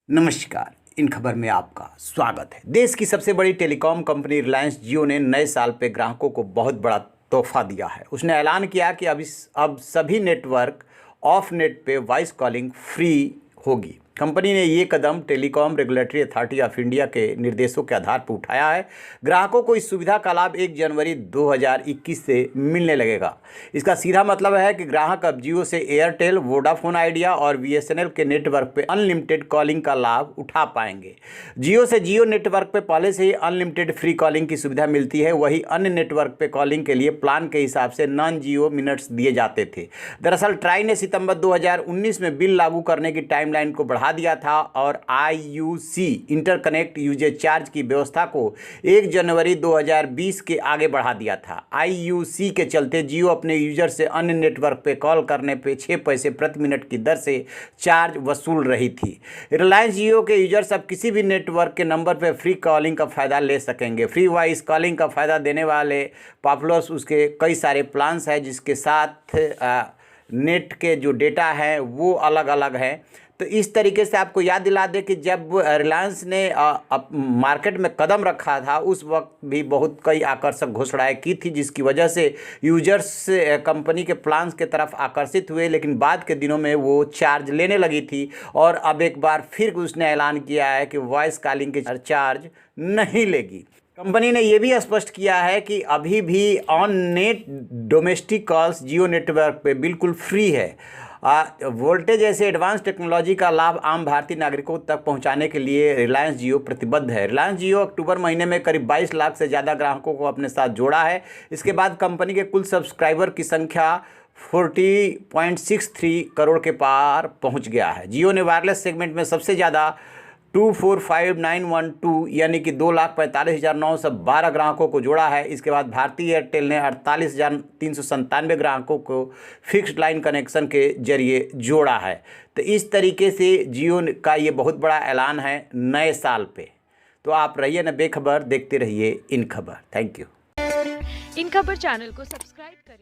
नमस्कार। इन खबर में आपका स्वागत है। देश की सबसे बड़ी टेलीकॉम कंपनी रिलायंस जियो ने नए साल पे ग्राहकों को बहुत बड़ा तोहफा दिया है। उसने ऐलान किया कि अब सभी नेटवर्क ऑफ नेट पे वॉइस कॉलिंग फ्री होगी। कंपनी ने ये कदम telecom regulatory authority of India के निर्देशों के आधार पर उठाया है। ग्राहकों को इस सुविधा का लाभ 1 जनवरी 2021 से मिलने लगेगा। इसका सीधा मतलब है कि ग्राहक अब जियो से एयरटेल, वोडाफोन आइडिया और बीएसएनएल के नेटवर्क पे अनलिमिटेड कॉलिंग का लाभ उठा पाएंगे। जियो से जियो नेटवर्क पे पहले से ही अनलिमिटेड फ्री कॉलिंग की सुविधा मिलती है। वही अन्य नेटवर्क पे कॉलिंग के लिए प्लान के हिसाब से नॉन जियो मिनट्स दिए जाते थे। दरअसल ट्राई ने सितंबर 2019 में बिल लागू करने की टाइमलाइन को बढ़ा दिया था और आईयूसी इंटरकनेक्ट यूजेज चार्ज की व्यवस्था को 1 जनवरी 2020 के आगे बढ़ा दिया था। आईयूसी के चलते जियो अपने यूजर से अन्य नेटवर्क पे कॉल करने पे 6 पैसे प्रति मिनट की दर से चार्ज वसूल रही थी। रिलायंस जियो के यूजर्स अब किसी भी नेटवर्क के नंबर पे फ्री कॉलिंग का फ़ायदा ले सकेंगे। फ्री वॉइस कॉलिंग का फ़ायदा देने वाले पॉपुलर उसके कई सारे प्लान्स हैं, जिसके साथ नेट के जो डेटा है वो अलग अलग है। तो इस तरीके से आपको याद दिला दे कि जब रिलायंस ने मार्केट में कदम रखा था उस वक्त भी बहुत कई आकर्षक घोषणाएं की थी, जिसकी वजह से यूजर्स कंपनी के प्लान्स के तरफ आकर्षित हुए। लेकिन बाद के दिनों में वो चार्ज लेने लगी थी और अब एक बार फिर उसने ऐलान किया है कि वॉइस कॉलिंग के चार्ज नहीं लेगी। कंपनी ने यह भी स्पष्ट किया है कि अभी भी on net domestic calls Jio network पे बिल्कुल फ्री है। वोल्टेज जैसे एडवांस टेक्नोलॉजी का लाभ आम भारतीय नागरिकों तक पहुंचाने के लिए रिलायंस जियो प्रतिबद्ध है। रिलायंस जियो अक्टूबर महीने में करीब 22 लाख से ज़्यादा ग्राहकों को अपने साथ जोड़ा है। इसके बाद कंपनी के कुल सब्सक्राइबर की संख्या 40.63 करोड़ के पार पहुंच गया है। जियो ने वायरलेस सेगमेंट में सबसे ज़्यादा 245912 यानी कि 2,45,912 ग्राहकों को जोड़ा है। इसके बाद भारतीय एयरटेल ने 48,397 ग्राहकों को फिक्स्ड लाइन कनेक्शन के जरिए जोड़ा है। तो इस तरीके से जियो का ये बहुत बड़ा ऐलान है नए साल पे। तो आप रहिए न बेखबर, देखते रहिए इन खबर। Thank you. इन खबर चैनल को सब्सक्राइब करें।